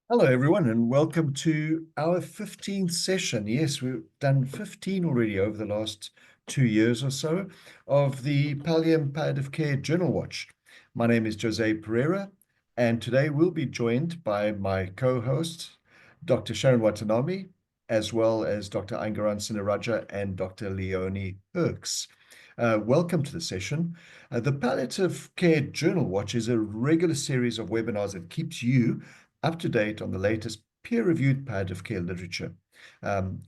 Hello, everyone, and welcome to our 15th session. Yes, we've done 15 already over the last 2 years or so of the Palliative Care Journal Watch. My name is José Pereira, and today we'll be joined by my co-hosts, Dr. Sharon Watanabe, as well as Dr. Aingaran Sinaraja and Dr. Leonie Herks. Welcome to the session. The Palliative Care Journal Watch is a regular series of webinars that keeps you up to date on the latest peer-reviewed palliative care literature.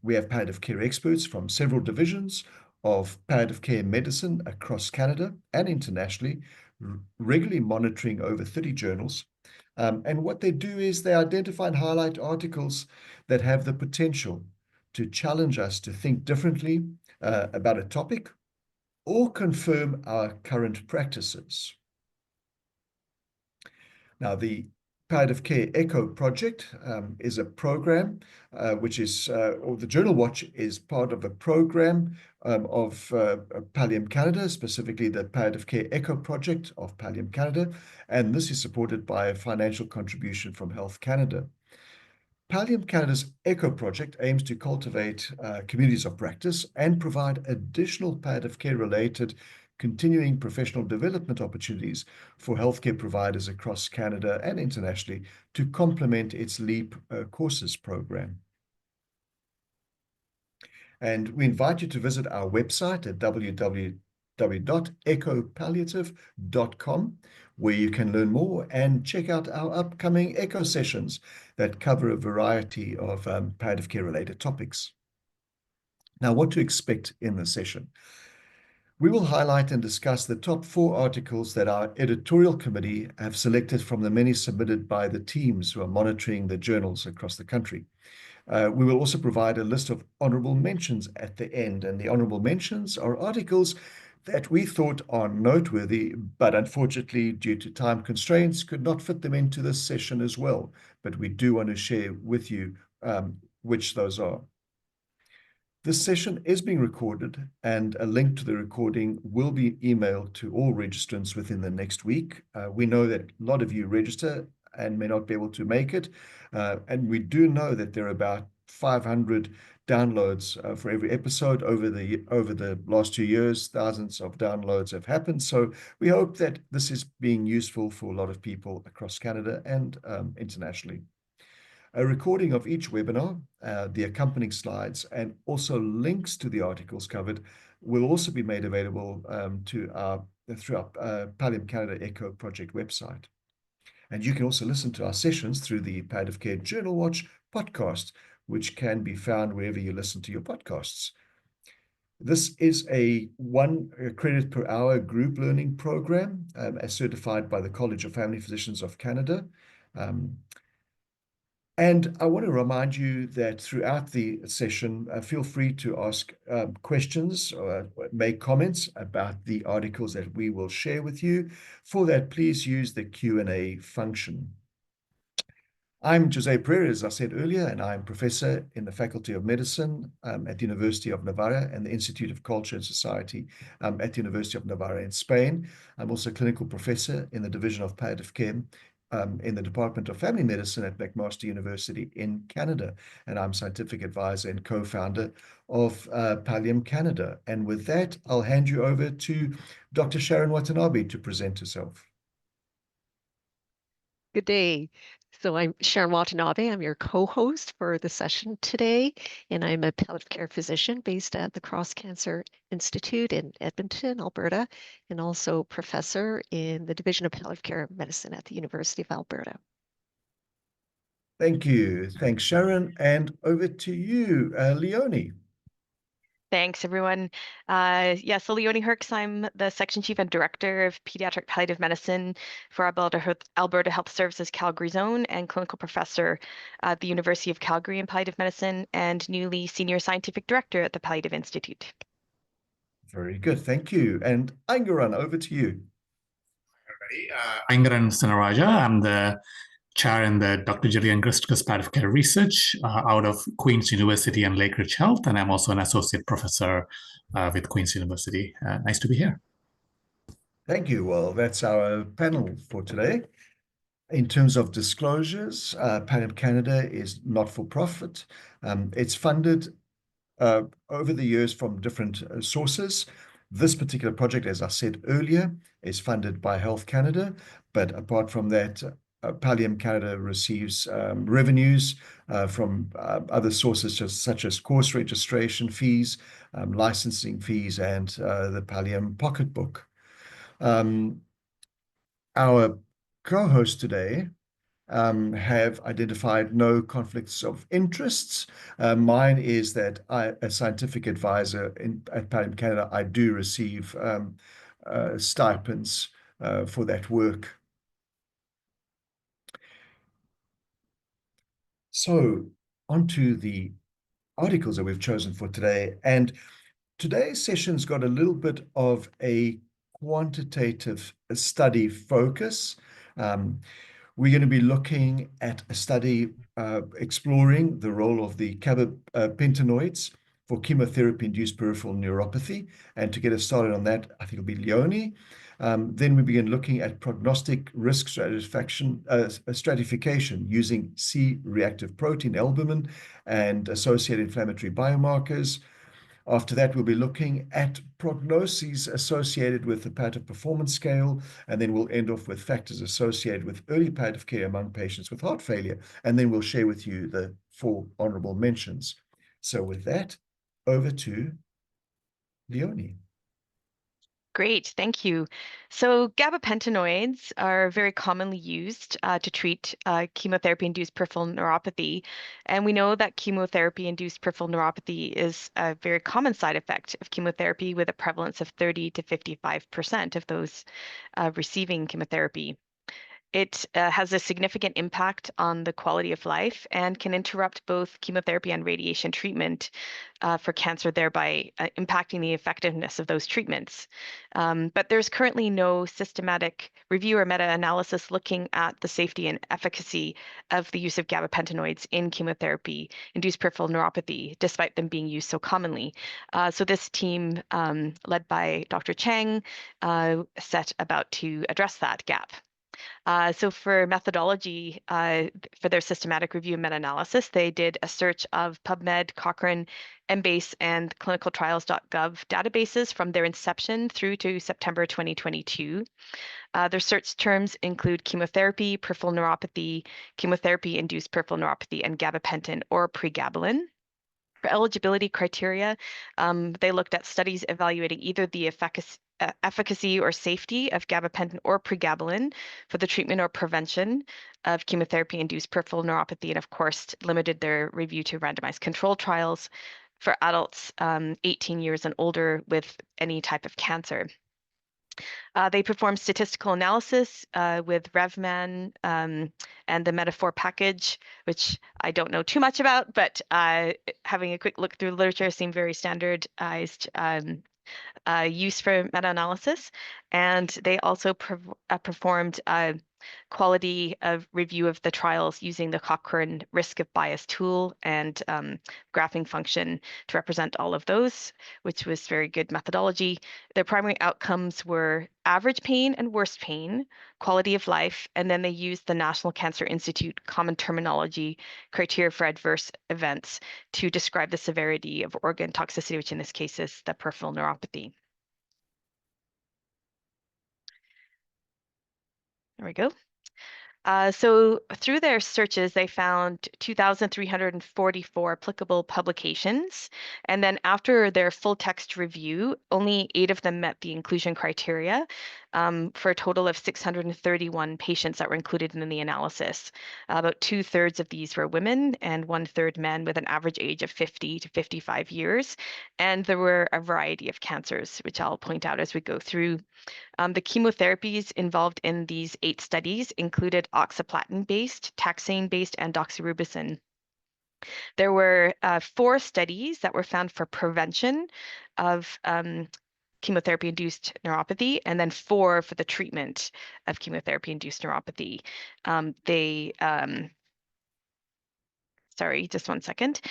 We have palliative care experts from several divisions of palliative care medicine across Canada and internationally, regularly monitoring over 30 journals. And what they do is they identify and highlight articles that have the potential to challenge us to think differently about a topic or confirm our current practices. Now, the Palliative Care Echo project is a program which is, or the Journal Watch is part of a program of Pallium Canada, specifically the Palliative Care Echo project of Pallium Canada, and this is supported by a financial contribution from Health Canada. Pallium Canada's ECHO project aims to cultivate communities of practice and provide additional palliative care-related continuing professional development opportunities for healthcare providers across Canada and internationally to complement its LEAP courses program. And we invite you to visit our website at www.echopalliative.com, where you can learn more and check out our upcoming ECHO sessions that cover a variety of palliative care-related topics. Now, what to expect in this session? We will highlight and discuss the top 4 articles that our editorial committee have selected from the many submitted by the teams who are monitoring the journals across the country. We will also provide a list of honorable mentions at the end, and the honorable mentions are articles that we thought are noteworthy, but unfortunately, due to time constraints, could not fit them into this session as well. But we do want to share with you which those are. This session is being recorded, and a link to the recording will be emailed to all registrants within the next week. We know that a lot of you register and may not be able to make it, and we do know that there are about 500 downloads for every episode over the last 2 years. Thousands of downloads have happened, so we hope that this is being useful for a lot of people across Canada and internationally. A recording of each webinar, the accompanying slides, and also links to the articles covered will also be made available through our Pallium Canada ECHO project website. And you can also listen to our sessions through the Palliative Care Journal Watch podcast, which can be found wherever you listen to your podcasts. This is a 1 credit per hour group learning program as certified by the College of Family Physicians of Canada. And I want to remind you that throughout the session, feel free to ask questions or make comments about the articles that we will share with you. For that, please use the Q&A function. I'm José Pereira, as I said earlier, and I'm professor in the Faculty of Medicine at the University of Navarra and the Institute of Culture and Society at the University of Navarra in Spain. I'm also a clinical professor in the Division of Palliative Care in the Department of Family Medicine at McMaster University in Canada, and I'm scientific advisor and co-founder of Pallium Canada. And with that, I'll hand you over to Dr. Sharon Watanabe to present herself. Good day. So I'm Sharon Watanabe. I'm your co-host for the session today, and I'm a palliative care physician based at the Cross Cancer Institute in Edmonton, Alberta, and also professor in the Division of Palliative Care Medicine at the University of Alberta. Thank you. Thanks, Sharon. And over to you, Leonie. Thanks, everyone. So Leonie Herks, I'm the Section Chief and Director of Pediatric Palliative Medicine for Alberta Health Services Calgary Zone and Clinical Professor at the University of Calgary in Palliative Medicine and newly Senior Scientific Director at the Palliative Institute. Very good. Thank you. And Aingaran, over to you. Aingaran Sinaraja. I'm the chair in the Dr. Gillian Christopher's Palliative Care Research out of Queen's University and Lakeridge Health, and I'm also an associate professor with Queen's University. Nice to be here. Thank you. Well, that's our panel for today. In terms of disclosures, Palliative Canada is not for profit. It's funded over the years from different sources. This particular project, as I said earlier, is funded by Health Canada, but apart from that, Palliative Canada receives revenues from other sources such as course registration fees, licensing fees, and the Palliative Pocketbook. Our co-hosts today have identified no conflicts of interests. Mine is that as scientific advisor at Palliative Canada, I do receive stipends for that work. So onto the articles that we've chosen for today. And today's session's got a little bit of a quantitative study focus. We're going to be looking at a study exploring the role of the Gabapentinoids for chemotherapy-induced peripheral neuropathy. And to get us started on that, I think it'll be Leonie. Then we begin looking at prognostic risk stratification using C-reactive protein, albumin, and associated inflammatory biomarkers. After that, we'll be looking at prognoses associated with the palliative performance scale, and then we'll end off with factors associated with early palliative care among patients with heart failure, and then we'll share with you the 4 honorable mentions. So with that, over to Leonie. Great, thank you. So gabapentinoids are very commonly used to treat chemotherapy-induced peripheral neuropathy. And we know that chemotherapy-induced peripheral neuropathy is a very common side effect of chemotherapy, with a prevalence of 30 to 55% of those receiving chemotherapy. It has a significant impact on the quality of life and can interrupt both chemotherapy and radiation treatment for cancer, thereby impacting the effectiveness of those treatments. But there's currently no systematic review or meta-analysis looking at the safety and efficacy of the use of gabapentinoids in chemotherapy-induced peripheral neuropathy, despite them being used so commonly. So this team, led by Dr. Chang, set about to address that gap. So for methodology, for their systematic review and meta-analysis, they did a search of PubMed, Cochrane, Embase, and clinicaltrials.gov databases from their inception through to September 2022. Their search terms include chemotherapy, peripheral neuropathy, chemotherapy-induced peripheral neuropathy, and gabapentin or pregabalin. For eligibility criteria, they looked at studies evaluating either the efficacy or safety of gabapentin or pregabalin for the treatment or prevention of chemotherapy-induced peripheral neuropathy, and of course limited their review to randomized controlled trials for adults 18 years and older with any type of cancer. They performed statistical analysis with RevMan and the Metaphor package, which I don't know too much about, but having a quick look through the literature seemed very standardized use for meta-analysis. And they also performed quality of review of the trials using the Cochrane risk of bias tool and graphing function to represent all of those, which was very good methodology. Their primary outcomes were average pain and worst pain, quality of life, and then they used the National Cancer Institute common terminology criteria for adverse events to describe the severity of organ toxicity, which in this case is the peripheral neuropathy. There we go. So through their searches, they found 2,344 applicable publications. And then after their full text review, only 8 of them met the inclusion criteria for a total of 631 patients that were included in the analysis. About 2/3 of these were women and 1/3 men with an average age of 50 to 55 years. And there were a variety of cancers, which I'll point out as we go through. The chemotherapies involved in these 8 studies included oxaliplatin-based, taxane-based, and doxorubicin. There were 4 studies that were found for prevention of chemotherapy-induced neuropathy, and then 4 for the treatment of chemotherapy-induced neuropathy. sorry, just one second.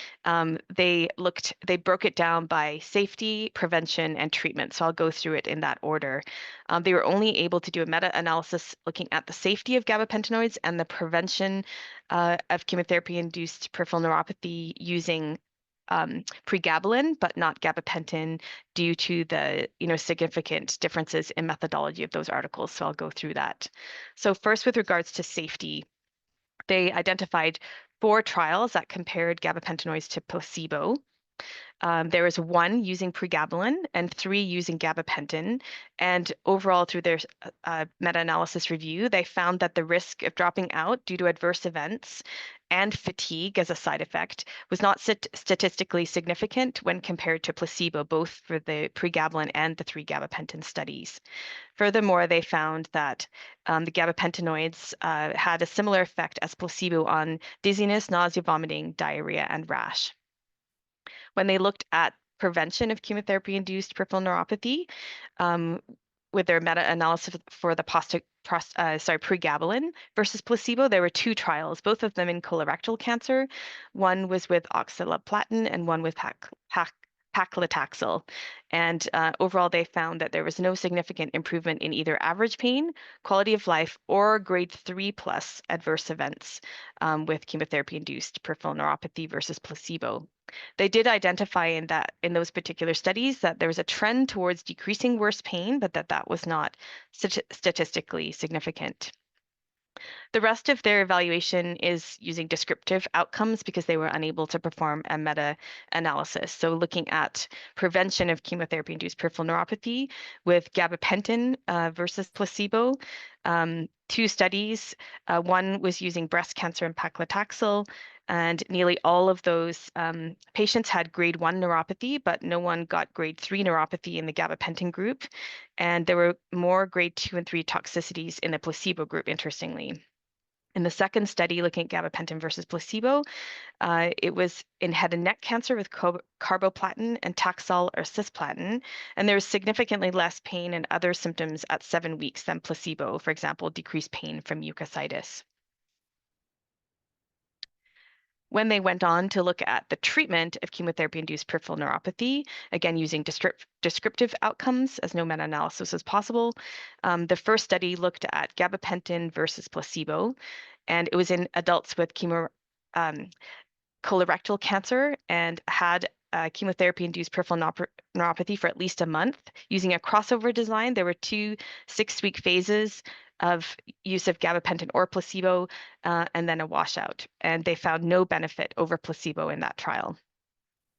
They broke it down by safety, prevention, and treatment. So I'll go through it in that order. They were only able to do a meta-analysis looking at the safety of gabapentinoids and the prevention of chemotherapy-induced peripheral neuropathy using pregabalin, but not gabapentin, due to the significant differences in methodology of those articles. So I'll go through that. So first, with regards to safety, they identified 4 trials that compared gabapentinoids to placebo. There was 1 using pregabalin and 3 using gabapentin. And overall, through their meta-analysis review, they found that the risk of dropping out due to adverse events and fatigue as a side effect was not statistically significant when compared to placebo, both for the pregabalin and the 3 gabapentin studies. Furthermore, they found that the gabapentinoids had a similar effect as placebo on dizziness, nausea, vomiting, diarrhea, and rash. When they looked at prevention of chemotherapy-induced peripheral neuropathy, with their meta-analysis for the pregabalin versus placebo, there were 2 trials, both of them in colorectal cancer. One was with oxaliplatin and one with paclitaxel. And overall, they found that there was no significant improvement in either average pain, quality of life, or grade 3+ adverse events with chemotherapy-induced peripheral neuropathy versus placebo. They did identify in those particular studies that there was a trend towards decreasing worse pain, but that was not statistically significant. The rest of their evaluation is using descriptive outcomes because they were unable to perform a meta-analysis. So looking at prevention of chemotherapy-induced peripheral neuropathy with gabapentin versus placebo. 2 studies. One was using breast cancer and paclitaxel, and nearly all of those patients had grade 1 neuropathy, but no one got grade 3 neuropathy in the gabapentin group. And there were more grade 2 and 3 toxicities in the placebo group, interestingly. In the second study, looking at gabapentin versus placebo, it was in head and neck cancer with carboplatin and Taxol or cisplatin, and there was significantly less pain and other symptoms at 7 weeks than placebo, for example, decreased pain from mucositis. When they went on to look at the treatment of chemotherapy-induced peripheral neuropathy, again using descriptive outcomes as no meta-analysis was possible, the first study looked at gabapentin versus placebo, and it was in adults with colorectal cancer and had chemotherapy-induced peripheral neuropathy for at least a month. Using a crossover design, there were 2 6-week phases of use of gabapentin or placebo, and then a washout. And they found no benefit over placebo in that trial.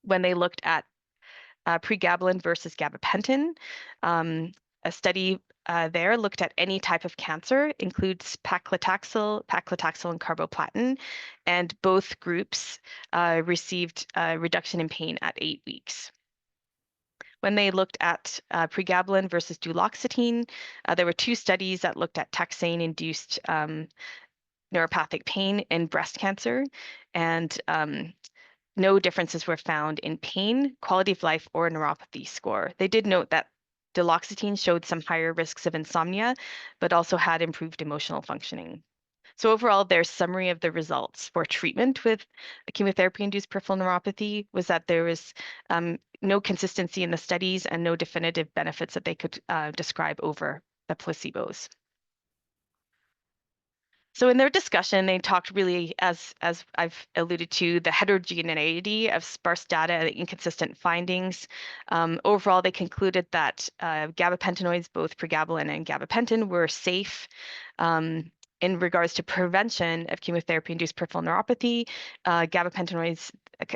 When they looked at pregabalin versus gabapentin, a study there looked at any type of cancer, includes paclitaxel and carboplatin, and both groups received a reduction in pain at 8 weeks. When they looked at pregabalin versus duloxetine, there were 2 studies that looked at taxane-induced neuropathic pain in breast cancer, and no differences were found in pain, quality of life, or neuropathy score. They did note that duloxetine showed some higher risks of insomnia, but also had improved emotional functioning. So overall, their summary of the results for treatment with chemotherapy-induced peripheral neuropathy was that there was no consistency in the studies and no definitive benefits that they could describe over the placebos. So in their discussion, they talked really, as I've alluded to, the heterogeneity of sparse data and inconsistent findings. Overall, they concluded that gabapentinoids, both pregabalin and gabapentin, were safe. In regards to prevention of chemotherapy-induced peripheral neuropathy, gabapentinoids,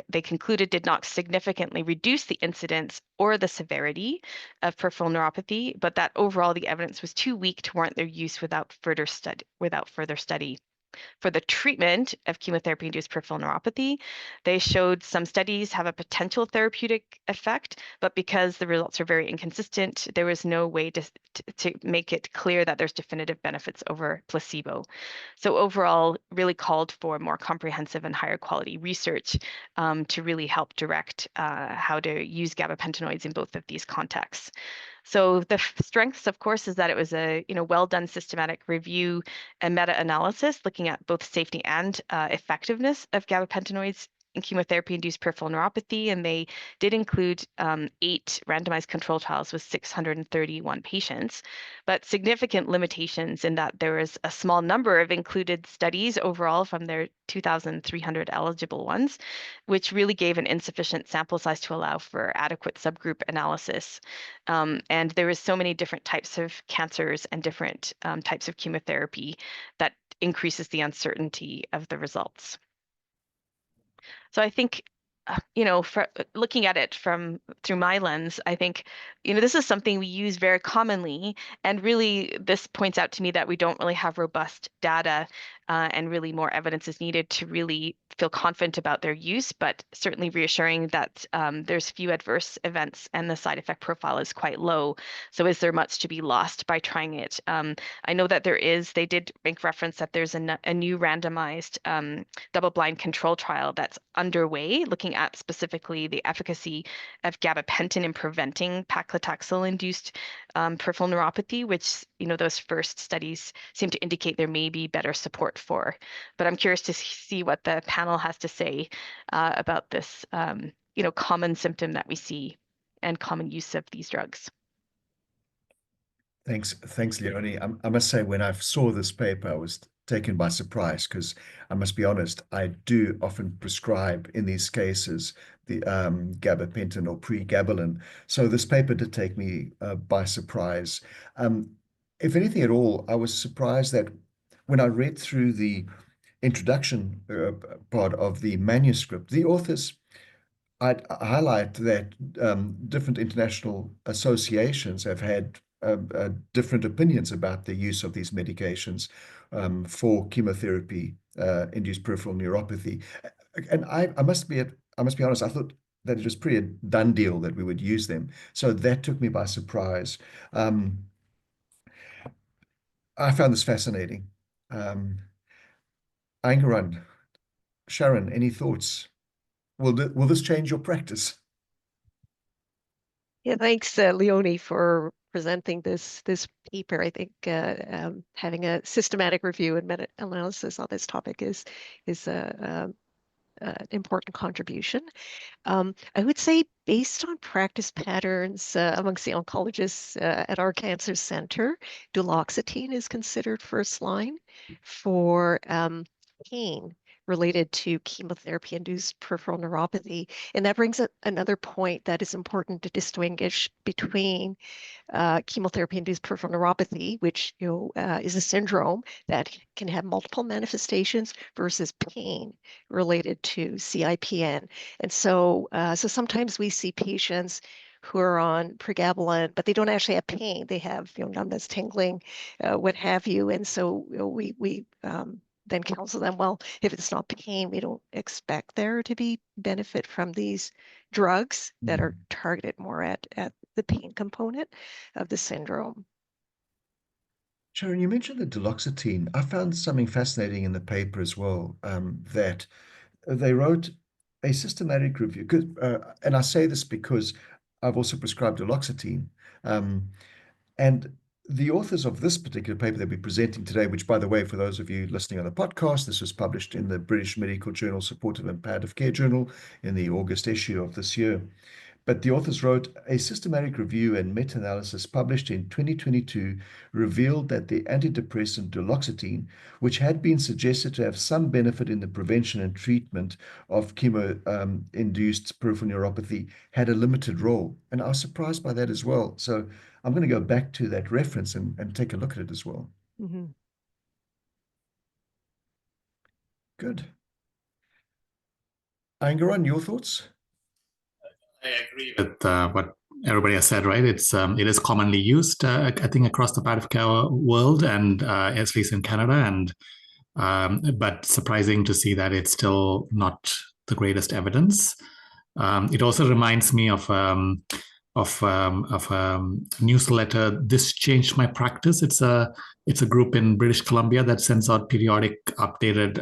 they concluded, did not significantly reduce the incidence or the severity of peripheral neuropathy, but that overall the evidence was too weak to warrant their use without further study. For the treatment of chemotherapy-induced peripheral neuropathy, they showed some studies have a potential therapeutic effect, but because the results are very inconsistent, there was no way to make it clear that there's definitive benefits over placebo. So overall, really called for more comprehensive and higher quality research to really help direct how to use gabapentinoids in both of these contexts. So the strengths, of course, is that it was a well-done systematic review and meta-analysis looking at both safety and effectiveness of gabapentinoids in chemotherapy-induced peripheral neuropathy, and they did include 8 randomized control trials with 631 patients, but significant limitations in that there was a small number of included studies overall from their 2,300 eligible ones, which really gave an insufficient sample size to allow for adequate subgroup analysis. And there was so many different types of cancers and different types of chemotherapy that increases the uncertainty of the results. So I think, for looking at it through my lens, I think, this is something we use very commonly, and really this points out to me that we don't really have robust data, and really more evidence is needed to really feel confident about their use, but certainly reassuring that there's few adverse events and the side effect profile is quite low. So is there much to be lost by trying it? I know that they did make reference that there's a new randomized double-blind control trial that's underway, looking at specifically the efficacy of gabapentin in preventing paclitaxel-induced peripheral neuropathy, which those first studies seem to indicate there may be better support for. But I'm curious to see what the panel has to say about this, common symptom that we see and common use of these drugs. Thanks, Leonie. I must say, when I saw this paper, I was taken by surprise, because I must be honest, I do often prescribe in these cases the gabapentin or pregabalin. So this paper did take me by surprise. If anything at all, I was surprised that when I read through the introduction part of the manuscript, the authors, I'd highlight that different international associations have had different opinions about the use of these medications for chemotherapy-induced peripheral neuropathy. And I must be honest, I thought that it was pretty a done deal that we would use them. So that took me by surprise. I found this fascinating. Angaran, Sharon, any thoughts? Will this change your practice? Yeah, thanks, Leonie, for presenting this paper. I think having a systematic review and meta-analysis on this topic is an important contribution. I would say, based on practice patterns amongst the oncologists at our cancer center, duloxetine is considered first line for pain related to chemotherapy-induced peripheral neuropathy. And that brings up another point that is important to distinguish between chemotherapy-induced peripheral neuropathy, which is a syndrome that can have multiple manifestations, versus pain related to CIPN. And so sometimes we see patients who are on pregabalin, but they don't actually have pain. They have numbness, tingling, what have you. And so we then counsel them, well, if it's not pain, we don't expect there to be benefit from these drugs that are targeted more at the pain component of the syndrome. Sharon, you mentioned the duloxetine. I found something fascinating in the paper as well, that they wrote a systematic review. And I say this because I've also prescribed duloxetine. And the authors of this particular paper that we're presenting today, which, by the way, for those of you listening on the podcast, this was published in the British Medical Journal Supportive and Palliative Care Journal in the August issue of this year. But the authors wrote, a systematic review and meta-analysis published in 2022 revealed that the antidepressant duloxetine, which had been suggested to have some benefit in the prevention and treatment of chemo-induced peripheral neuropathy, had a limited role. And I was surprised by that as well. So I'm going to go back to that reference and take a look at it as well. Mm-hmm. Good. Angaran, your thoughts? I agree with what everybody has said, right? It is commonly used, I think, across the palliative care world, and at least in Canada, and but surprising to see that it's still not the greatest evidence. It also reminds me of newsletter, This Changed My Practice. It's a group in British Columbia that sends out periodic updated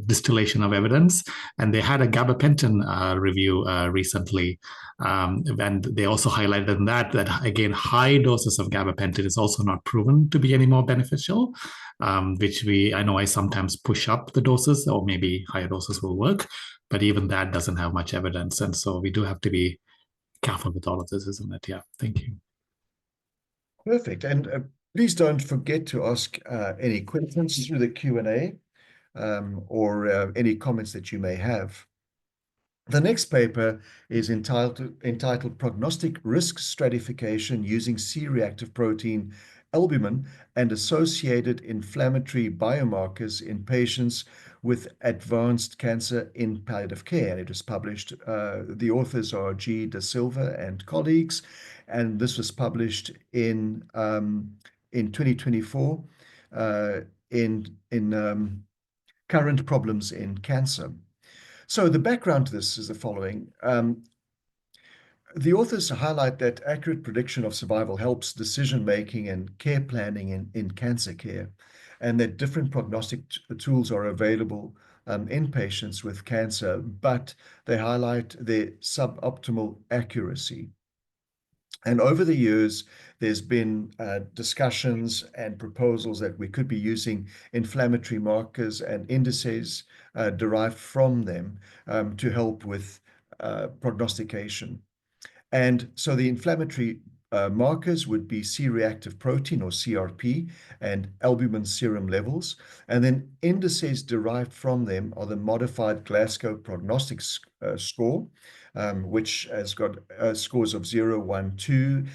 distillation of evidence. And they had a gabapentin review recently. And they also highlighted in that again, high doses of gabapentin is also not proven to be any more beneficial, which I know I sometimes push up the doses, or maybe higher doses will work, but even that doesn't have much evidence. And so we do have to be careful with all of this, isn't it? Yeah, thank you. Perfect. And please don't forget to ask any questions through the Q&A or any comments that you may have. The next paper is entitled Prognostic Risk Stratification Using C-reactive protein albumin and Associated Inflammatory Biomarkers in Patients with Advanced Cancer in Palliative Care. And it was published, the authors are G. Da Silva and colleagues, and this was published in 2024 in Current Problems in Cancer. So the background to this is the following. The authors highlight that accurate prediction of survival helps decision-making and care planning in cancer care, and that different prognostic tools are available in patients with cancer, but they highlight their suboptimal accuracy. And over the years, there's been discussions and proposals that we could be using inflammatory markers and indices derived from them to help with prognostication. And so the inflammatory markers would be C-reactive protein, or CRP, and albumin serum levels. And then indices derived from them are the modified Glasgow Prognostic score, which has got scores of 0, 1, 2.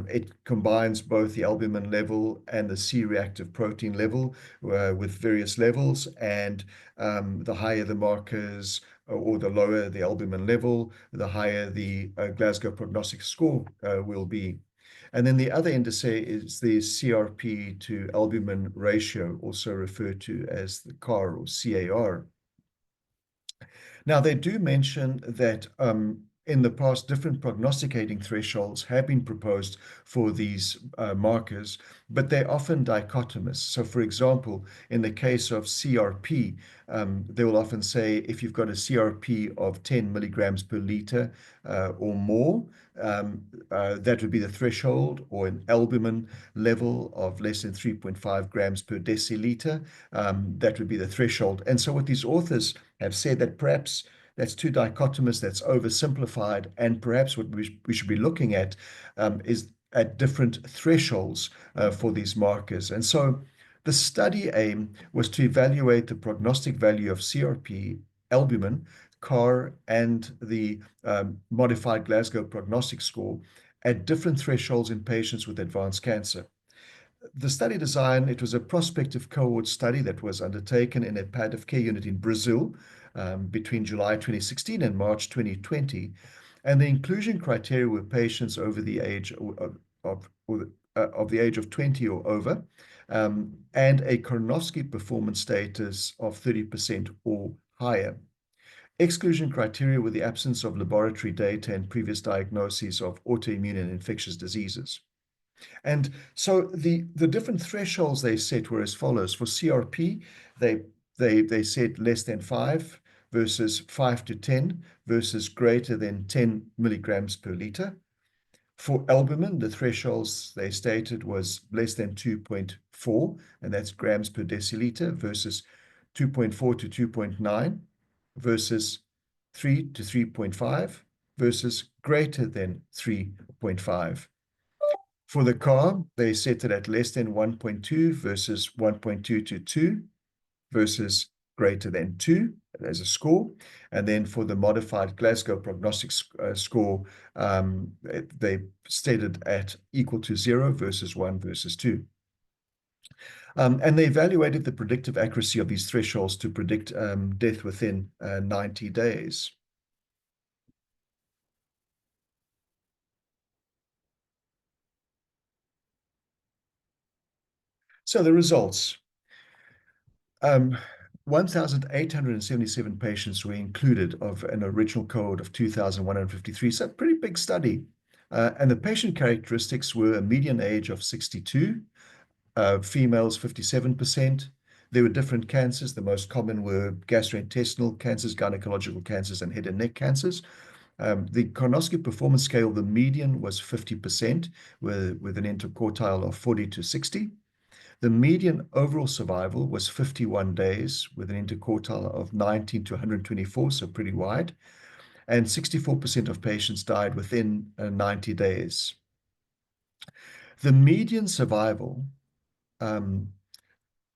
It combines both the albumin level and the C-reactive protein level with various levels. And the higher the markers, or the lower the albumin level, the higher the Glasgow Prognostic score will be. And then the other indice is the CRP to albumin ratio, also referred to as the CAR or CAR. Now, they do mention that in the past, different prognosticating thresholds have been proposed for these markers, but they're often dichotomous. So, for example, in the case of CRP, they will often say if you've got a CRP of 10 milligrams per liter or more, that would be the threshold, or an albumin level of less than 3.5 grams per deciliter, that would be the threshold. And so what these authors have said that perhaps that's too dichotomous, that's oversimplified, and perhaps what we should be looking at is at different thresholds for these markers. And so the study aim was to evaluate the prognostic value of CRP, albumin, CAR, and the modified Glasgow Prognostic score at different thresholds in patients with advanced cancer. The study design, it was a prospective cohort study that was undertaken in a palliative care unit in Brazil between July 2016 and March 2020. And the inclusion criteria were patients over the age of the age of 20 or over, and a colonoscopy performance status of 30% or higher. Exclusion criteria were the absence of laboratory data and previous diagnoses of autoimmune and infectious diseases. And so the different thresholds they set were as follows. For CRP, they said less than 5 versus 5 to 10 versus greater than 10 milligrams per liter. For albumin, the thresholds they stated was less than 2.4, and that's grams per deciliter, versus 2.4 to 2.9, versus 3 to 3.5, versus greater than 3.5. For the CAR, they set it at less than 1.2 versus 1.2 to 2, versus greater than 2 as a score. And then for the modified Glasgow Prognostic score, they stated at equal to 0 versus 1 versus 2. And they evaluated the predictive accuracy of these thresholds to predict death within 90 days. So the results. 1,877 patients were included of an original cohort of 2,153. So a pretty big study. And the patient characteristics were a median age of 62, females 57%. There were different cancers. The most common were gastrointestinal cancers, gynecological cancers, and head and neck cancers. The Prognostic Performance Scale, the median was 50%, with an interquartile of 40 to 60. The median overall survival was 51 days, with an interquartile of 19 to 124, so pretty wide. And 64% of patients died within 90 days. The median survival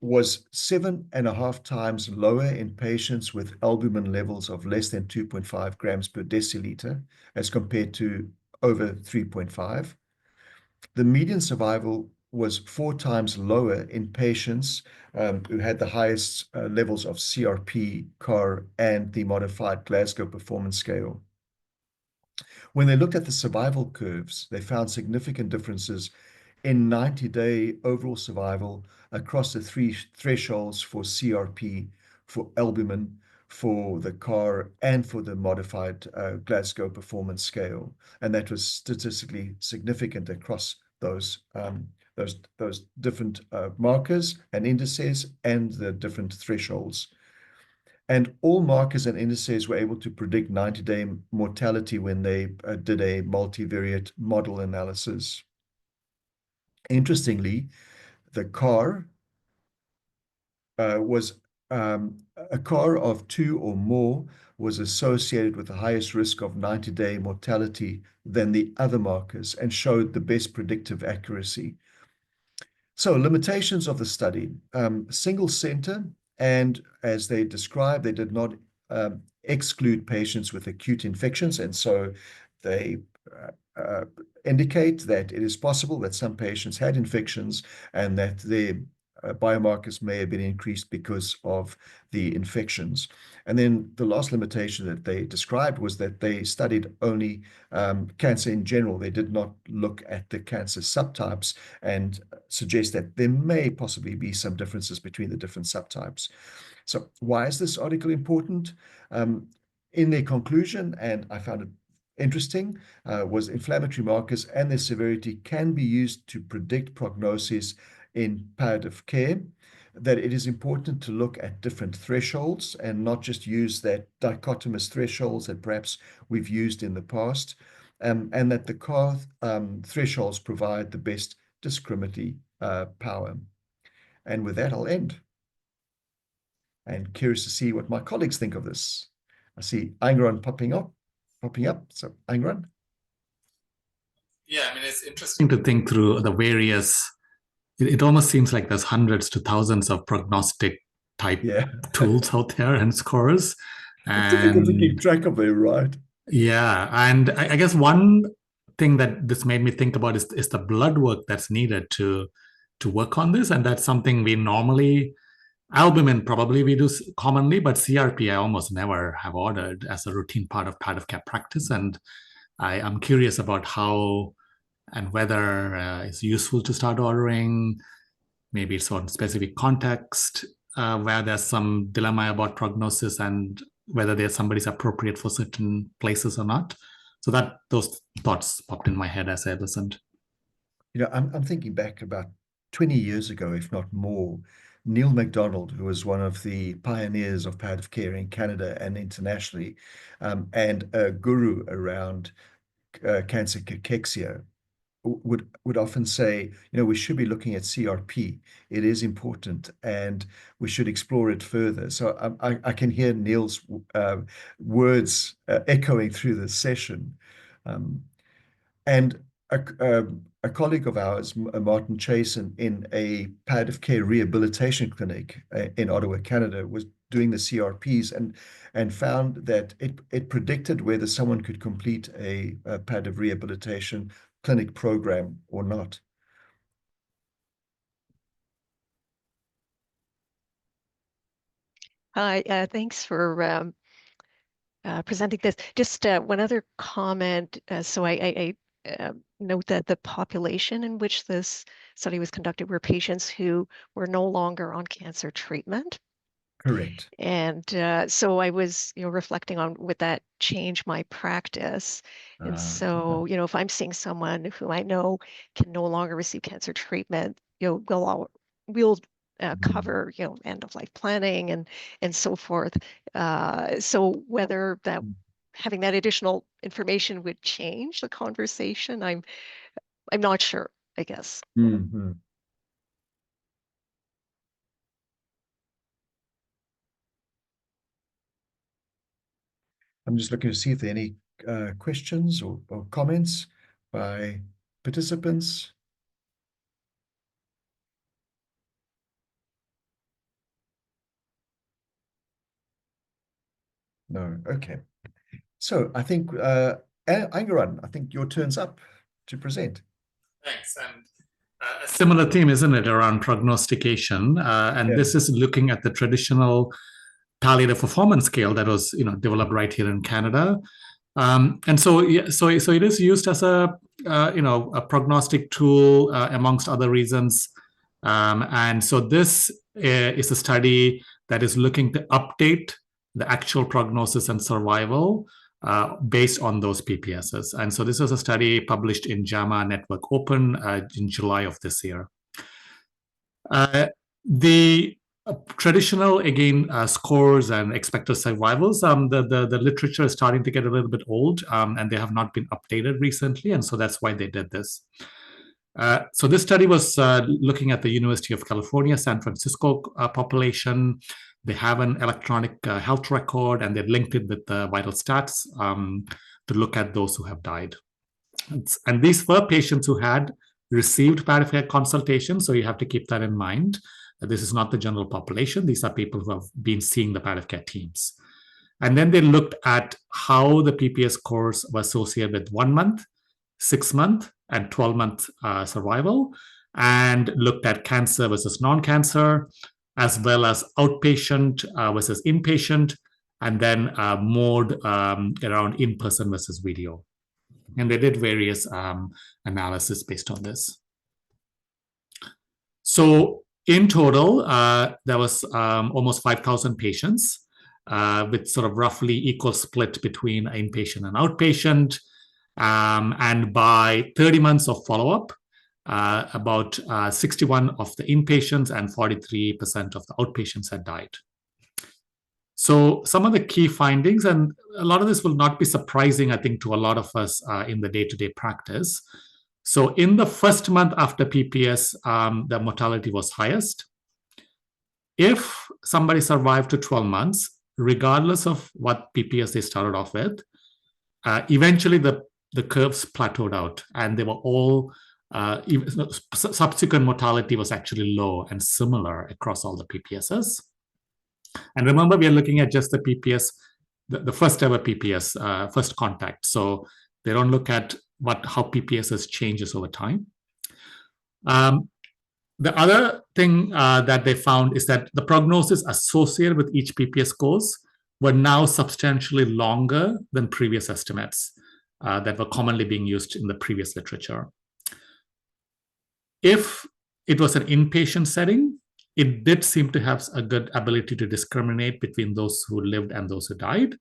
was 7.5 times lower in patients with albumin levels of less than 2.5 grams per deciliter as compared to over 3.5. The median survival was 4 times lower in patients who had the highest levels of CRP, CAR, and the modified Glasgow Performance Scale. When they looked at the survival curves, they found significant differences in 90-day overall survival across the 3 thresholds for CRP, for albumin, for the CAR, and for the modified Glasgow Performance Scale. And that was statistically significant across those different markers and indices and the different thresholds. And all markers and indices were able to predict 90-day mortality when they did a multivariate model analysis. Interestingly, the CAR was a CAR of 2 or more was associated with the highest risk of 90-day mortality than the other markers and showed the best predictive accuracy. So limitations of the study, single center, and as they described, they did not exclude patients with acute infections, and so they indicate that it is possible that some patients had infections and that their biomarkers may have been increased because of the infections. And then the last limitation that they described was that they studied only cancer in general. They did not look at the cancer subtypes and suggest that there may possibly be some differences between the different subtypes. So why is this article important? In their conclusion, and I found it interesting, was inflammatory markers and their severity can be used to predict prognosis in palliative care, that it is important to look at different thresholds and not just use that dichotomous thresholds that perhaps we've used in the past, and that the CAR thresholds provide the best discriminatory power. And with that, I'll end. And curious to see what my colleagues think of this. I see Angron popping up. So Angron? Yeah, I mean, it's interesting to think through the various, it almost seems like there's hundreds to thousands of prognostic type tools out there and scores. It's difficult to keep track of it, right? Yeah, and I guess one thing that this made me think about is the blood work that's needed to work on this, and that's something we normally, albumin probably we do commonly, but CRP I almost never have ordered as a routine part of palliative care practice, and I'm curious about how and whether it's useful to start ordering. Maybe it's on specific context where there's some dilemma about prognosis and whether there's somebody's appropriate for certain places or not. So that those thoughts popped in my head as I listened. You know, I'm thinking back about 20 years ago, if not more. Neil MacDonald, who was one of the pioneers of palliative care in Canada and internationally, and a guru around cancer cachexia, would often say, you know, we should be looking at CRP. It is important, and we should explore it further. So I can hear Neil's words echoing through this session. And a colleague of ours, Martin Chasen, in a palliative care rehabilitation clinic in Ottawa, Canada, was doing the CRPs and found that it predicted whether someone could complete a palliative rehabilitation clinic program or not. Hi, thanks for presenting this. Just one other comment. So I note that the population in which this study was conducted were patients who were no longer on cancer treatment. Correct. And so I was, reflecting on would that change my practice? And so, if I'm seeing someone who I know can no longer receive cancer treatment, we'll cover, end of life planning and so forth. So whether that having that additional information would change the conversation, I'm not sure, I guess. Mm-hmm. I'm just looking to see if there are any questions or comments by participants. No, okay. So I think, Angaran, I think your turn's up to present. Thanks. And a similar theme, isn't it, around prognostication? And this is looking at the traditional palliative performance scale that was, developed right here in Canada. And so it is used as a prognostic tool amongst other reasons. And so this is a study that is looking to update the actual prognosis and survival based on those PPSs. And so this was a study published in JAMA Network Open in July of this year. The traditional, again, scores and expected survivals, the literature is starting to get a little bit old, and they have not been updated recently, and so that's why they did this. So this study was looking at the University of California, San Francisco population. They have an electronic health record, and they linked it with the vital stats to look at those who have died. And these were patients who had received palliative care consultation, so you have to keep that in mind. This is not the general population. These are people who have been seeing the palliative care teams. And then they looked at how the PPS scores were associated with 1 month, 6 month, and 12-month survival, and looked at cancer versus non-cancer, as well as outpatient versus inpatient, and then mode around in-person versus video. And they did various analysis based on this. So in total, there was almost 5,000 patients with sort of roughly equal split between inpatient and outpatient. And by 30 months of follow-up, about 61 of the inpatients and 43% of the outpatients had died. So some of the key findings, and a lot of this will not be surprising, I think, to a lot of us in the day-to-day practice. So in the first month after PPS, the mortality was highest. If somebody survived to 12 months, regardless of what PPS they started off with, eventually the curves plateaued out, and they were all, subsequent mortality was actually low and similar across all the PPSs. And remember, we are looking at just the PPS, the first ever PPS, first contact. So they don't look at how PPSs changes over time. The other thing that they found is that the prognosis associated with each PPS scores were now substantially longer than previous estimates that were commonly being used in the previous literature. If it was an inpatient setting, it did seem to have a good ability to discriminate between those who lived and those who died.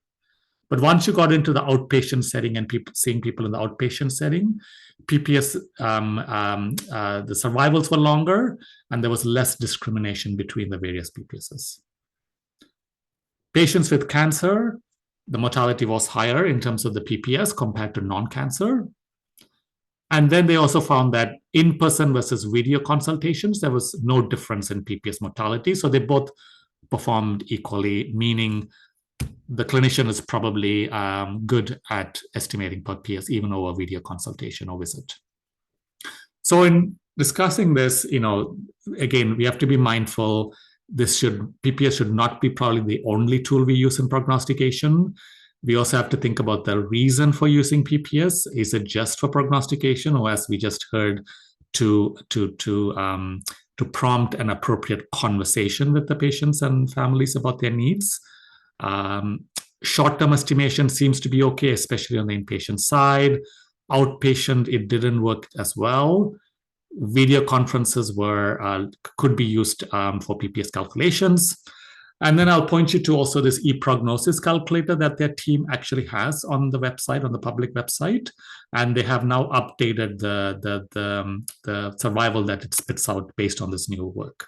But once you got into the outpatient setting and seeing people in the outpatient setting, PPS, the survivals were longer, and there was less discrimination between the various PPSs. Patients with cancer, the mortality was higher in terms of the PPS compared to non-cancer. And then they also found that in-person versus video consultations, there was no difference in PPS mortality. So they both performed equally, meaning the clinician is probably good at estimating per PS, even over video consultation or visit. So in discussing this, again, we have to be mindful. PPS should not be probably the only tool we use in prognostication. We also have to think about the reason for using PPS. Is it just for prognostication, or, as we just heard, to prompt an appropriate conversation with the patients and families about their needs? Short-term estimation seems to be okay, especially on the inpatient side. Outpatient, it didn't work as well. Video conferences could be used for PPS calculations. And then I'll point you to also this e-prognosis calculator that their team actually has on the website, on the public website. And they have now updated the survival that it spits out based on this new work.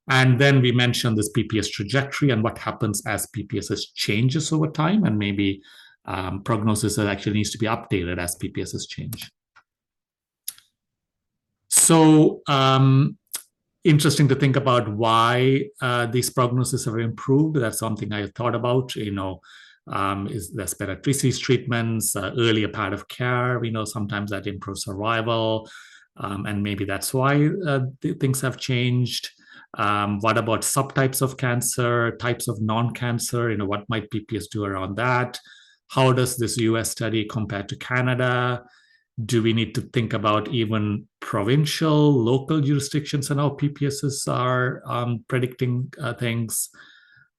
And then we mentioned this PPS trajectory and what happens as PPSS changes over time, and maybe prognosis that actually needs to be updated as PPSS change. So interesting to think about why these prognoses have improved. That's something I thought about. Is there's better disease treatments, earlier palliative care. We know sometimes that improves survival, and maybe that's why things have changed. What about subtypes of cancer, types of non-cancer? What might PPS do around that? How does this US study compare to Canada? Do we need to think about even provincial, local jurisdictions and how PPSs are predicting things?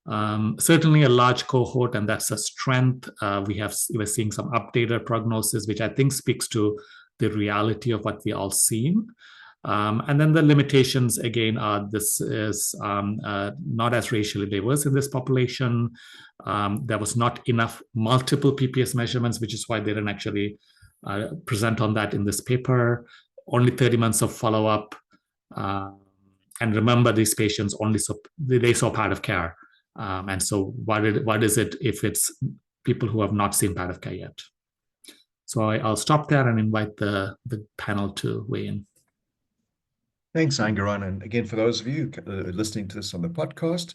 Certainly a large cohort, and that's a strength. We're seeing some updated prognosis, which I think speaks to the reality of what we all seen. And then the limitations, again, are this is not as racially diverse in this population. There was not enough multiple PPS measurements, which is why they didn't actually present on that in this paper. Only 30 months of follow-up. And remember, these patients only they saw palliative care. And so what is it if it's people who have not seen palliative care yet? So I'll stop there and invite the panel to weigh in. Thanks, Angaran. And again, for those of you listening to this on the podcast,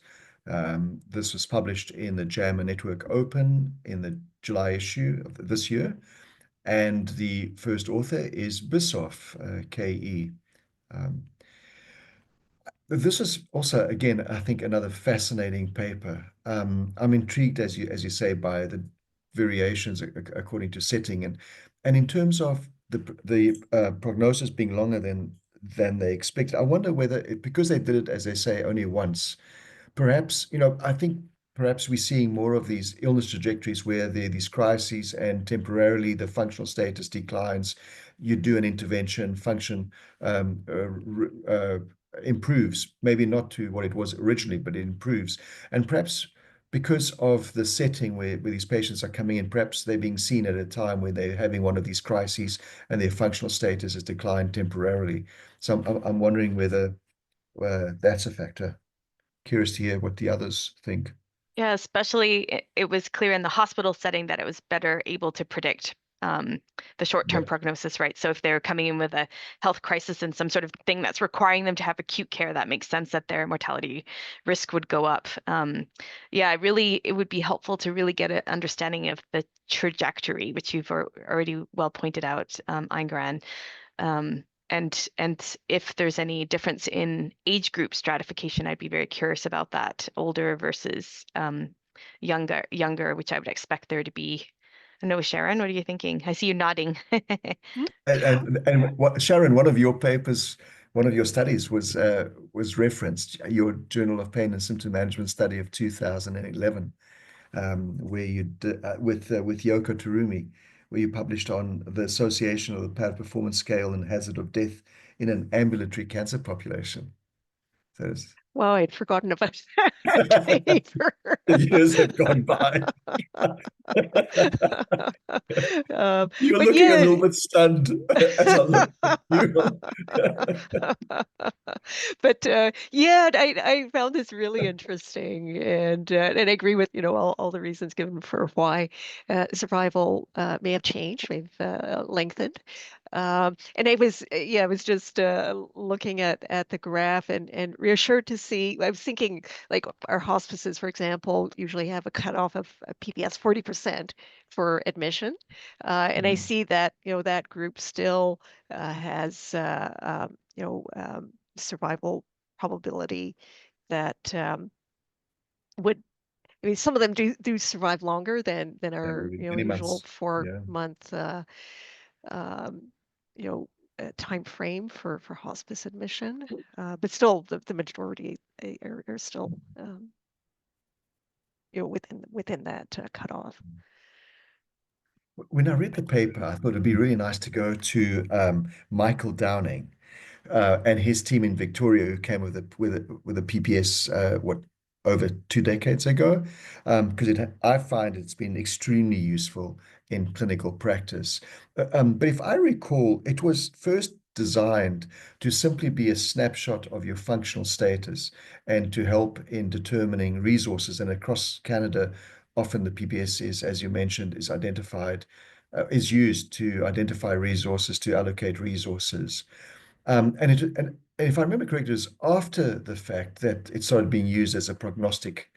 this was published in the JAMA Network Open in the July issue of this year. And the first author is Bissoff, K.E. This is also, again, I think, another fascinating paper. I'm intrigued, as you say, by the variations according to setting, and in terms of the prognosis being longer than they expected. I wonder whether because they did it, as they say, only once, perhaps, I think perhaps we're seeing more of these illness trajectories where there are these crises and temporarily the functional status declines. You do an intervention, function improves, maybe not to what it was originally, but it improves. And perhaps because of the setting where these patients are coming in, perhaps they're being seen at a time when they're having one of these crises and their functional status has declined temporarily. So I'm wondering whether that's a factor. Curious to hear what the others think. Yeah, especially it was clear in the hospital setting that it was better able to predict the short-term prognosis, right? So if they're coming in with a health crisis and some sort of thing that's requiring them to have acute care, that makes sense that their mortality risk would go up. Yeah, really, it would be helpful to really get an understanding of the trajectory, which you've already well pointed out, Angaran. And if there's any difference in age group stratification, I'd be very curious about that, older versus younger, which I would expect there to be. I know, Sharon, what are you thinking? I see you nodding. And Sharon, one of your papers, one of your studies was referenced, your Journal of Pain and Symptom Management study of 2011, where you did, with Yoko Terumi, where you published on the association of the palliative performance scale and hazard of death in an ambulatory cancer population. So Wow, I'd forgotten about that paper. The years have gone by. You're looking a little bit stunned as I look at you. But yeah, I found this really interesting, and I agree with all the reasons given for why survival may have changed, may have lengthened. And I was just looking at the graph and reassured to see. I was thinking, like, our hospices, for example, usually have a cutoff of PPS 40% for admission, and I see that that group still has survival probability that would. I mean, some of them do survive longer than our usual 4-month time frame for hospice admission, but still the majority are still within that cutoff. When I read the paper, I thought it'd be really nice to go to Michael Downing and his team in Victoria, who came with a PPS over 2 decades ago, because I find it's been extremely useful in clinical practice. But if I recall, it was first designed to simply be a snapshot of your functional status and to help in determining resources. And across Canada, often the PPS is, as you mentioned, is used to identify resources, to allocate resources. And if I remember correctly, it was after the fact that it started being used as a prognostic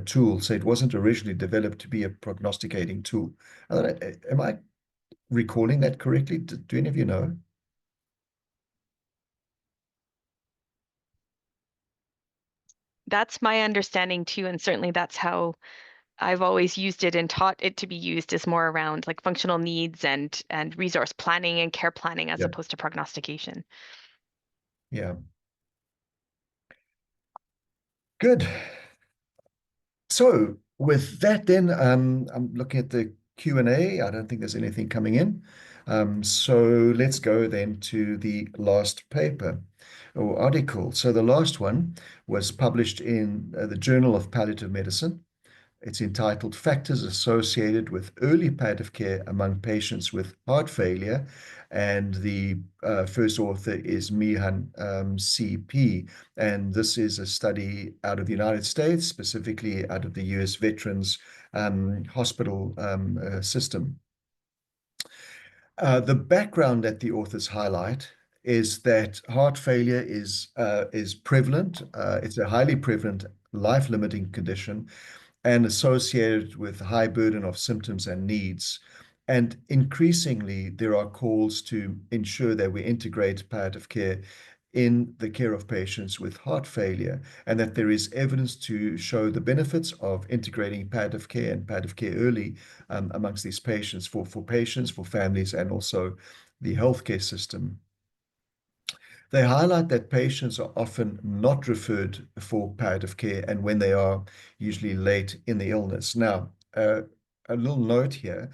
tool. So it wasn't originally developed to be a prognosticating tool. Am I recalling that correctly? Do any of you know? That's my understanding too, and certainly that's how I've always used it and taught it to be used, is more around like functional needs and resource planning and care planning as Yeah. opposed to prognostication. Yeah. Good. So with that, then I'm looking at the Q&A. I don't think there's anything coming in. So let's go then to the last paper or article. So the last one was published in the Journal of Palliative Medicine. It's entitled Factors Associated with Early Palliative Care Among Patients with Heart Failure. And the first author is Mihan CP. And this is a study out of the United States, specifically out of the US Veterans Hospital system. The background that the authors highlight is that heart failure is prevalent. It's a highly prevalent, life-limiting condition and associated with high burden of symptoms and needs. And increasingly, there are calls to ensure that we integrate palliative care in the care of patients with heart failure, and that there is evidence to show the benefits of integrating palliative care and palliative care early amongst these patients, for patients, for families, and also the healthcare system. They highlight that patients are often not referred for palliative care, and when they are, usually late in the illness. Now, a little note here.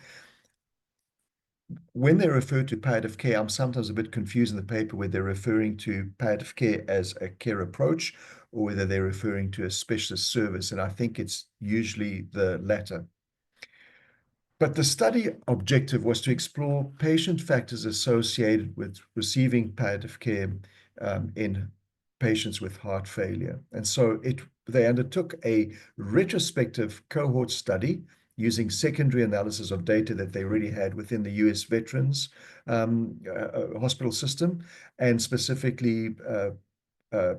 When they refer to palliative care, I'm sometimes a bit confused in the paper whether they're referring to palliative care as a care approach or whether they're referring to a specialist service, and I think it's usually the latter. But the study objective was to explore patient factors associated with receiving palliative care in patients with heart failure. And so they undertook a retrospective cohort study using secondary analysis of data that they already had within the US Veterans hospital system, and specifically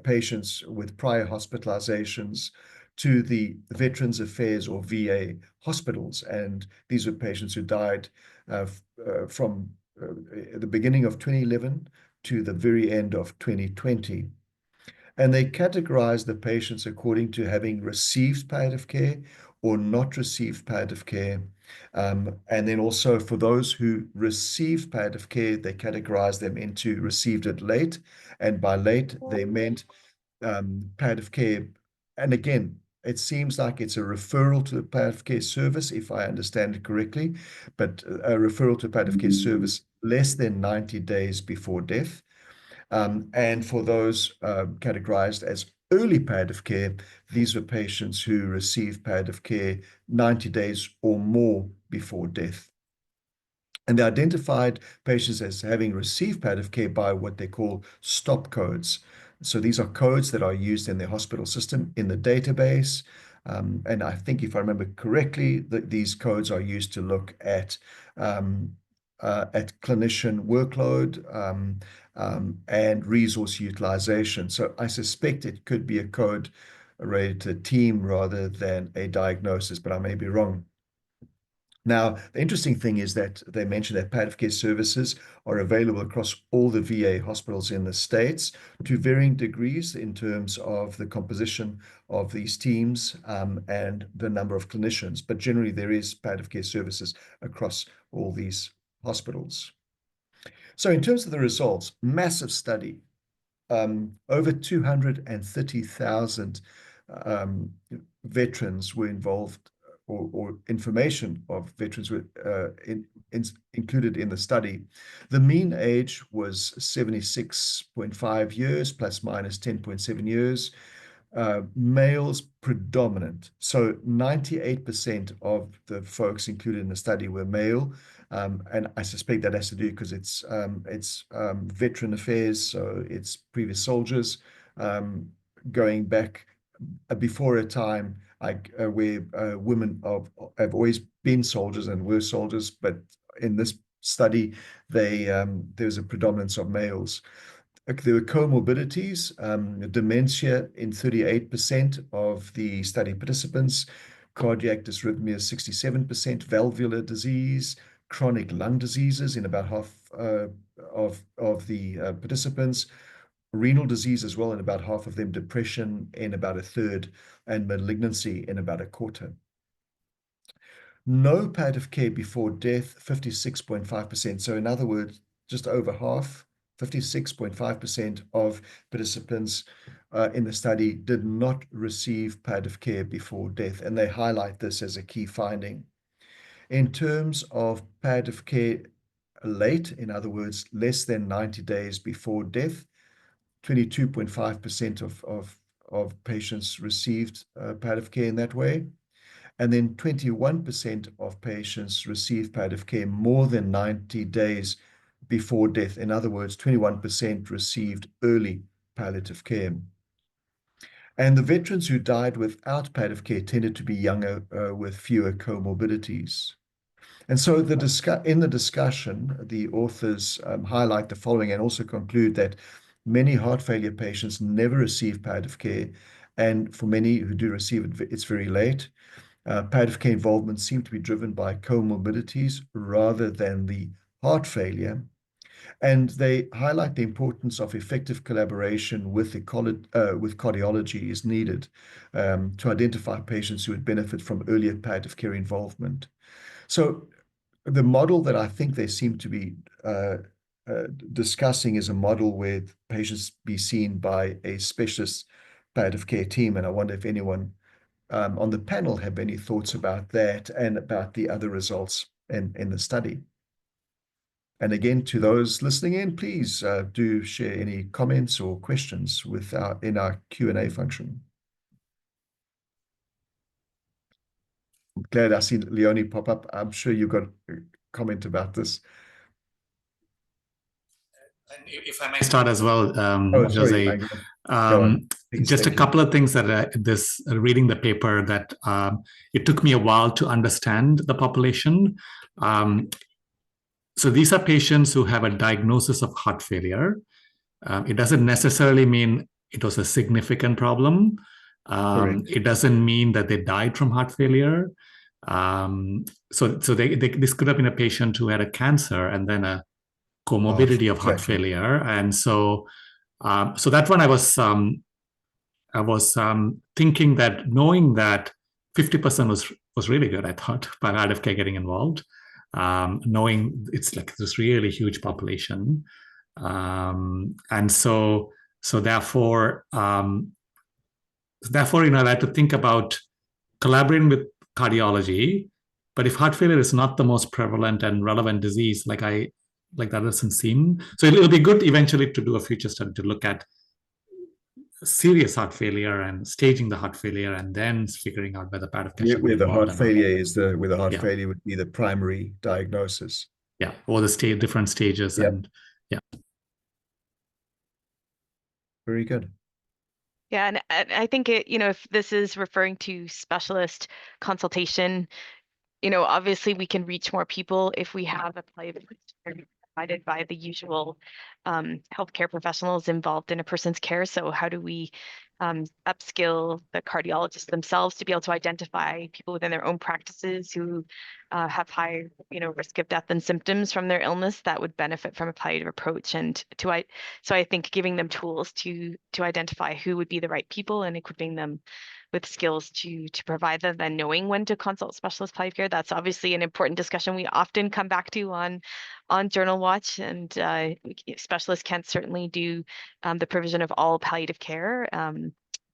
patients with prior hospitalizations to the Veterans Affairs or VA hospitals. And these were patients who died from the beginning of 2011 to the very end of 2020. And they categorized the patients according to having received palliative care or not received palliative care. And then also for those who received palliative care, they categorized them into received it late. And by late, they meant palliative care. And again, it seems like it's a referral to the palliative care service, if I understand it correctly, but a referral to palliative care service less than 90 days before death. And for those categorized as early palliative care, these were patients who received palliative care 90 days or more before death. And they identified patients as having received palliative care by what they call stop codes. So these are codes that are used in the hospital system in the database. And I think, if I remember correctly, these codes are used to look at clinician workload and resource utilization. So I suspect it could be a code related to team rather than a diagnosis, but I may be wrong. Now, the interesting thing is that they mentioned that palliative care services are available across all the VA hospitals in the States to varying degrees in terms of the composition of these teams and the number of clinicians. But generally, there is palliative care services across all these hospitals. So in terms of the results, massive study, over 230,000 veterans were involved, or information of veterans were included in the study. The mean age was 76.5 years, plus minus 10.7 years. males predominant. So 98% of the folks included in the study were male. And I suspect that has to do because it's veteran affairs, so it's previous soldiers going back before a time where women have always been soldiers and were soldiers, but in this study, there's a predominance of males. There were comorbidities, dementia in 38% of the study participants, cardiac dysrhythmia 67%, valvular disease, chronic lung diseases in about half of the participants, renal disease as well in about half of them, depression in about a third, and malignancy in about a quarter. No palliative care before death, 56.5%. So in other words, just over half, 56.5% of participants in the study did not receive palliative care before death, and they highlight this as a key finding. In terms of palliative care late, in other words, less than 90 days before death, 22.5% of patients received palliative care in that way. And then 21% of patients received palliative care more than 90 days before death. In other words, 21% received early palliative care. And the veterans who died without palliative care tended to be younger with fewer comorbidities. And so in the discussion, the authors highlight the following and also conclude that many heart failure patients never receive palliative care. And for many who do receive it, it's very late. Palliative care involvement seemed to be driven by comorbidities rather than the heart failure. And they highlight the importance of effective collaboration with cardiology is needed to identify patients who would benefit from earlier palliative care involvement. So the model that I think they seem to be discussing is a model where patients be seen by a specialist palliative care team. And I wonder if anyone on the panel have any thoughts about that and about the other results in the study. And again, to those listening in, please do share any comments or questions in our Q&A function. I'm glad I see Leonie pop up. I'm sure you've got a comment about this. And if I may start as well, Sorry, José, just a couple of things that reading the paper that it took me a while to understand the population. So these are patients who have a diagnosis of heart failure. It doesn't necessarily mean it was a significant problem. It doesn't mean that they died from heart failure. So this could have been a patient who had a cancer and then a comorbidity of heart failure. And so that one I was thinking that knowing that 50% was really good, I thought, by palliative care getting involved. Knowing it's like this really huge population. And so therefore, I had to think about collaborating with cardiology, but if heart failure is not the most prevalent and relevant disease, that doesn't seem. So it'll be good eventually to do a future study to look at serious heart failure and staging the heart failure and then figuring out whether palliative care should be involved. Where the heart failure would be the primary diagnosis. Yeah, or the different stages. Yep. And yeah. Very good. Yeah, and I think if this is referring to specialist consultation, obviously we can reach more people if we have a palliative care provided by the usual healthcare professionals involved in a person's care. So how do we upskill the cardiologists themselves to be able to identify people within their own practices who have high, risk of death and symptoms from their illness that would benefit from a palliative approach, and so I think giving them tools to identify who would be the right people and equipping them with skills to provide them, and knowing when to consult specialist palliative care. That's obviously an important discussion we often come back to on Journal Watch, and specialists can certainly do the provision of all palliative care.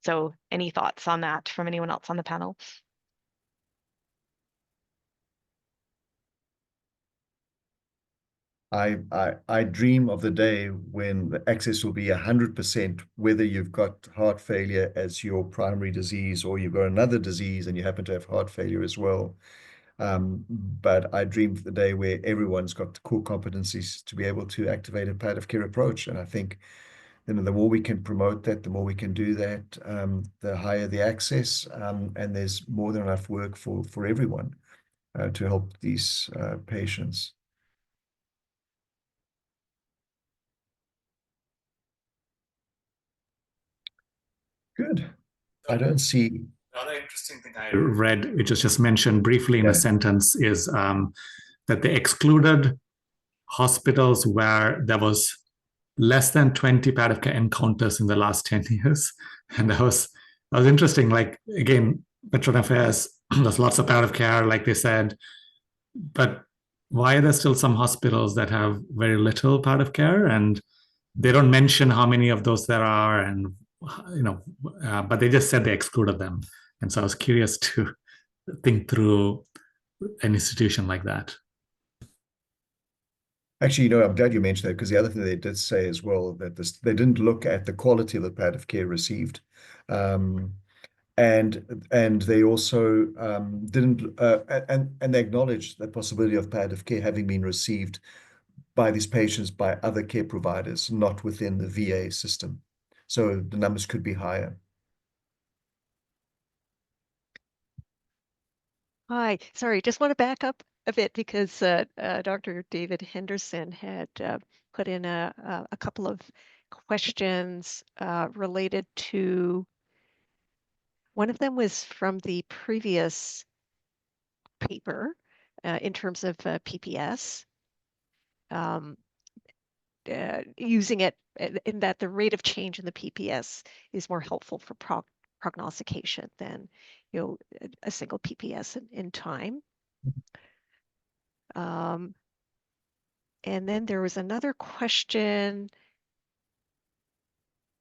So any thoughts on that from anyone else on the panel? I dream of the day when the access will be 100%, whether you've got heart failure as your primary disease or you've got another disease and you happen to have heart failure as well. But I dream of the day where everyone's got the core competencies to be able to activate a palliative care approach. And I think, the more we can promote that, the more we can do that, the higher the access, and there's more than enough work for everyone to help these patients. Good. I don't see. Another interesting thing I read, which was just mentioned briefly in a sentence, is that they excluded hospitals where there was less than 20 palliative care encounters in the last 10 years. And that was interesting. Like, again, Veteran Affairs, there's lots of palliative care, like they said, but why are there still some hospitals that have very little palliative care? And they don't mention how many of those there are, and but they just said they excluded them. And so I was curious to think through an institution like that. Actually, I'm glad you mentioned that, because the other thing they did say as well, that they didn't look at the quality of the palliative care received. And they also didn't, and they acknowledged the possibility of palliative care having been received by these patients by other care providers, not within the VA system. So the numbers could be higher. Hi, sorry, just want to back up a bit, because Dr. David Henderson had put in a couple of questions related to, one of them was from the previous paper in terms of PPS, using it in that the rate of change in the PPS is more helpful for prognostication than a single PPS in time. And then there was another question,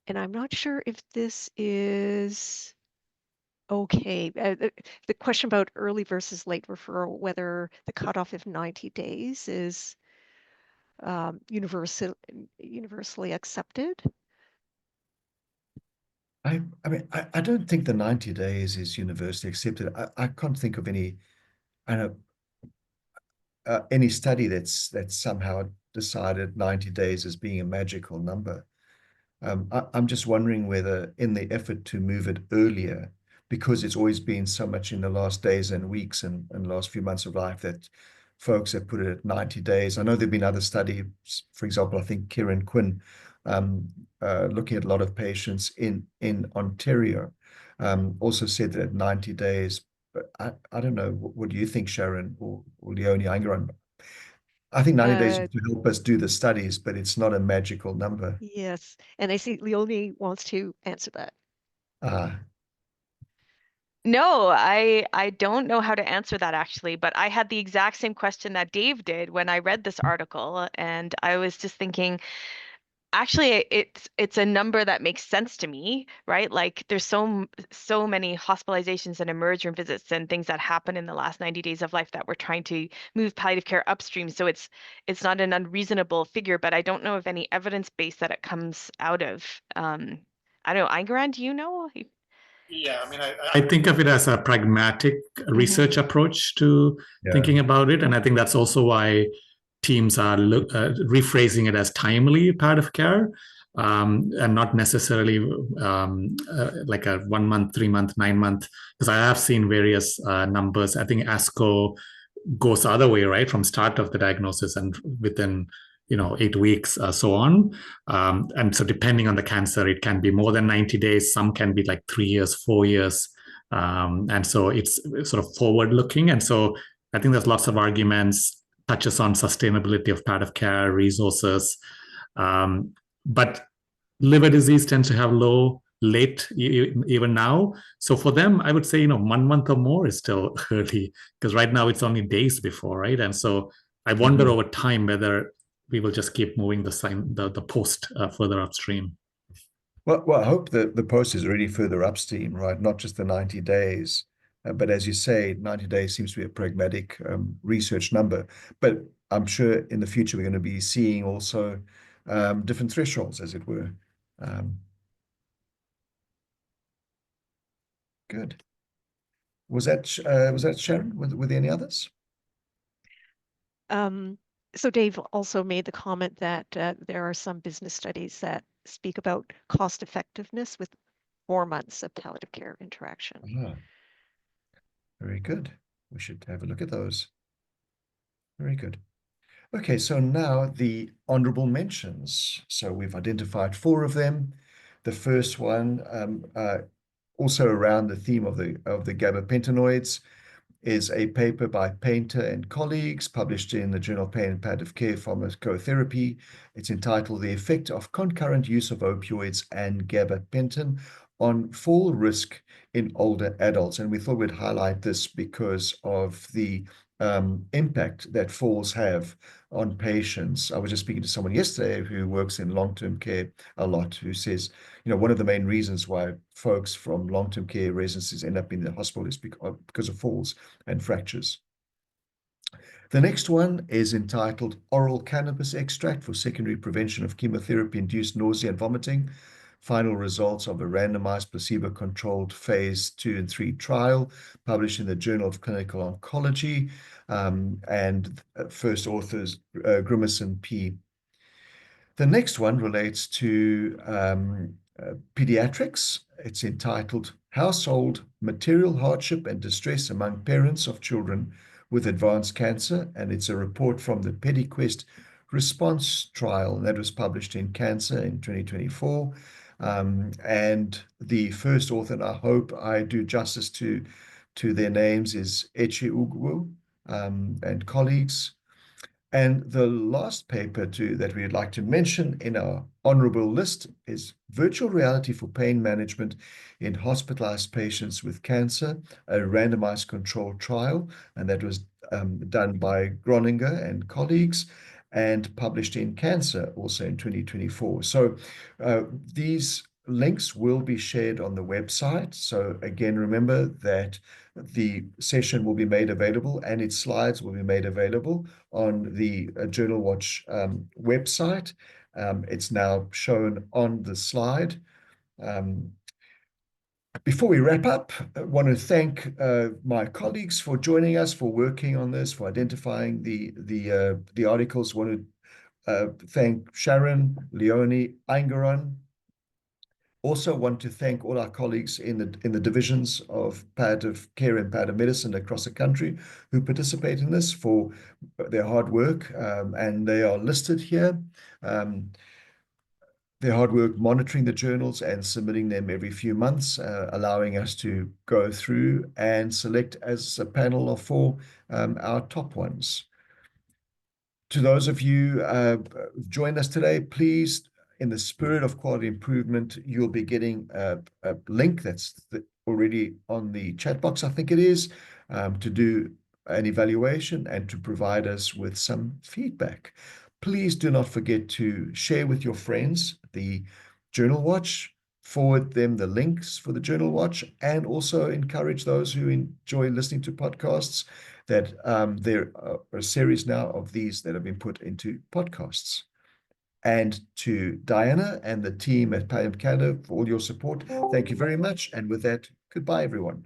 and I'm not sure if this is okay. The question about early versus late referral, whether the cutoff of 90 days is universally accepted. I mean, I don't think the 90 days is universally accepted. I can't think of any, any study that's somehow decided 90 days as being a magical number. I'm just wondering whether, in the effort to move it earlier, because it's always been so much in the last days and weeks and last few months of life, that folks have put it at 90 days. I know there've been other studies, for example, I think Kieran Quinn, looking at a lot of patients in Ontario, also said that at 90 days. But I don't know. What do you think, Sharon or Leonie Angeran? I think 90 days is to help us do the studies, but it's not a magical number. Yes, and I see Leonie wants to answer that. No, I don't know how to answer that, actually, but I had the exact same question that Dave did when I read this article, and I was just thinking, actually, it's a number that makes sense to me, right? Like, there's so many hospitalizations and emerge room visits and things that happen in the last 90 days of life that we're trying to move palliative care upstream. So it's not an unreasonable figure, but I don't know of any evidence base that it comes out of. I don't know, Ingeran, do you know? Yeah, I mean, I think of it as a pragmatic research approach to thinking about it. And I think that's also why teams are rephrasing it as timely palliative care, and not necessarily like a 1 month, 3 month, 9 month, because I have seen various numbers. I think ASCO goes the other way, right? From start of the diagnosis and within 8 weeks, so on. And so depending on the cancer, it can be more than 90 days. Some can be like 3 years, 4 years. And so it's sort of forward looking. And so I think there's lots of arguments, touches on sustainability of palliative care, resources. But liver disease tends to have low, late, even now. So for them, I would say, 1 month or more is still early, because right now it's only days before, right? And so I wonder over time whether we will just keep moving the post further upstream. Well, I hope that the post is really further upstream, right? Not just the 90 days. But as you say, 90 days seems to be a pragmatic research number. But I'm sure in the future we're going to be seeing also different thresholds, as it were. Good. Was that Sharon? Were there any others? So Dave also made the comment that there are some business studies that speak about cost effectiveness with 4 months of palliative care interaction. Very good. We should have a look at those. Very good. Okay, so now the honorable mentions. So we've identified 4 of them. The first one, also around the theme of the Gabapentinoids, is a paper by Painter and colleagues published in the Journal of Pain and Palliative Care Pharmacotherapy. It's entitled The Effect of Concurrent Use of Opioids and Gabapentin on Fall Risk in Older Adults. And we thought we'd highlight this because of the impact that falls have on patients. I was just speaking to someone yesterday who works in long-term care a lot, who says, one of the main reasons why folks from long-term care residencies end up in the hospital is because of falls and fractures. The next one is entitled Oral Cannabis Extract for Secondary Prevention of Chemotherapy-Induced Nausea and Vomiting. Final results of a randomized placebo-controlled phase 2 and 3 trial published in the Journal of Clinical Oncology, and first authors Grimmerson P. The next one relates to pediatrics. It's entitled Household Material Hardship and Distress Among Parents of Children with Advanced Cancer, and it's a report from the PediQuest response trial that was published in Cancer in 2024. And the first author, and I hope I do justice to their names, is Eche Ugwu and colleagues. And the last paper that we'd like to mention in our honorable list is Virtual Reality for Pain Management in Hospitalized Patients with Cancer, a randomized controlled trial, and that was done by Groninger and colleagues and published in Cancer also in 2024. So these links will be shared on the website. So again, remember that the session will be made available and its slides will be made available on the Journal Watch website. It's now shown on the slide. Before we wrap up, I want to thank my colleagues for joining us, for working on this, for identifying the articles. I want to thank Sharon, Leonie, Aingeron. Also want to thank all our colleagues in the divisions of palliative care and palliative medicine across the country who participate in this for their hard work, and they are listed here. Their hard work monitoring the journals and submitting them every few months, allowing us to go through and select as a panel of 4 our top ones. To those of you who've joined us today, please, in the spirit of quality improvement, you'll be getting a link that's already on the chat box, I think it is, to do an evaluation and to provide us with some feedback. Please do not forget to share with your friends the Journal Watch, forward them the links for the Journal Watch, and also encourage those who enjoy listening to podcasts that there are a series now of these that have been put into podcasts. And to Diana and the team at Palliative Canada for all your support, thank you very much. And with that, goodbye, everyone.